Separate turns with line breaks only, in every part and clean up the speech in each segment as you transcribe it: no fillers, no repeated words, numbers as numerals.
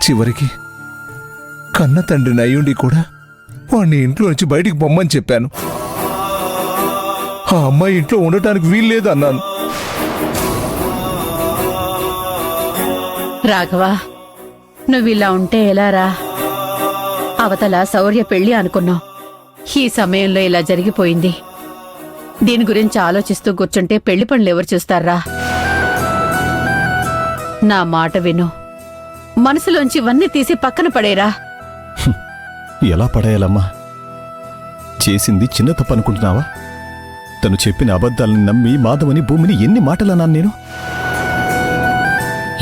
చివరికి కన్న తండ్రిని అయ్యుండి కూడా వాణ్ణి ఇంట్లో నుంచి బయటికి పొమ్మని చెప్పాను. ఆ అమ్మాయి ఇంట్లో ఉండటానికి వీల్లేదు అన్నాను.
రాఘవా, నువ్విలా ఉంటే ఎలారా? అవతల శౌర్య పెళ్లి అనుకున్నావు, ఈ సమయంలో ఇలా జరిగిపోయింది. దీని గురించి ఆలోచిస్తూ కూర్చుంటే పెళ్లి పనులు ఎవరు చూస్తారా? నా మాట విను, మనసులోంచి ఇవన్నీ తీసి పక్కన పడేరా.
ఎలా పడేయాలమ్మా? చేసింది చిన్న తప్పు అనుకుంటున్నావా? తను చెప్పిన అబద్ధాలను నమ్మి మాధవని భూమిని ఎన్ని మాటలన్నాను నేను?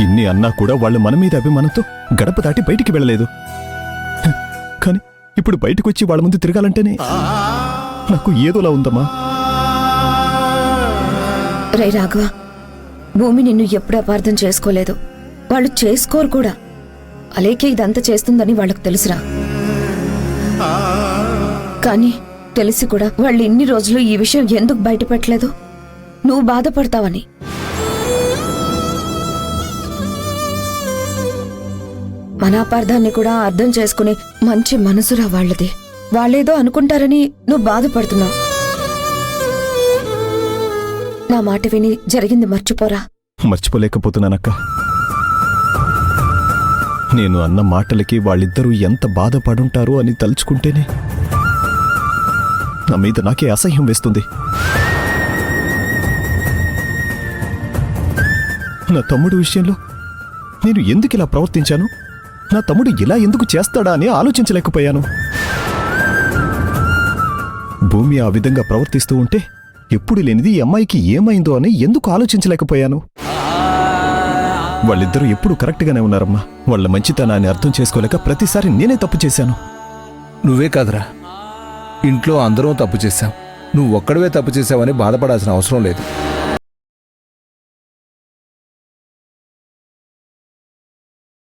ఇన్ని అన్నా కూడా వాళ్ళు మన మీద అభిమానంతో గడప దాటి బయటికి వెళ్ళలేదు. కానీ ఇప్పుడు బయటకొచ్చి వాళ్ళ ముందు తిరగాలంటేనే నాకు ఏదోలా ఉందమ్మా.
రే రాఘవ, భూమి నిన్ను ఎప్పుడు అపార్థం చేసుకోలేదు, వాళ్ళు చేసుకోరు కూడా. అలేకే ఇదంతా చేస్తుందని వాళ్ళకు తెలుసురా. కానీ తెలిసి కూడా వాళ్ళు ఇన్ని రోజులు ఈ విషయం ఎందుకు బయటపెట్టలేదు? నువ్వు బాధపడతావని. మన అపార్థాన్ని కూడా అర్థం చేసుకునే మంచి మనసురా వాళ్ళది. వాళ్ళేదో అనుకుంటారని నువ్వు బాధపడుతున్నావు. నా మాట విని జరిగింది మర్చిపోరా.
మర్చిపోలేకపోతున్నానక్క. నేను అన్న మాటలకి వాళ్ళిద్దరూ ఎంత బాధపడుంటారో అని తలుచుకుంటేనే నా మీద నాకే అసహ్యం వేస్తుంది. నా తమ్ముడు విషయంలో నేను ఎందుకు ఇలా ప్రవర్తించాను, నా తమ్ముడు ఇలా ఎందుకు చేస్తాడా అని ఆలోచించలేకపోయాను. భూమి ఆ విధంగా ప్రవర్తిస్తూ ఉంటే ఎప్పుడు లేనిది ఈ అమ్మాయికి ఏమైందో అని ఎందుకు ఆలోచించలేకపోయాను. వాళ్ళిద్దరూ ఎప్పుడు కరెక్ట్గానే ఉన్నారమ్మా. వాళ్ళ మంచితనాన్ని అర్థం చేసుకోలేక ప్రతిసారి నేనే తప్పు చేశాను.
నువ్వే కాదురా, ఇంట్లో అందరం తప్పు చేశాం. నువ్వు ఒక్కడవే తప్పు చేశావని బాధపడాల్సిన అవసరం లేదు.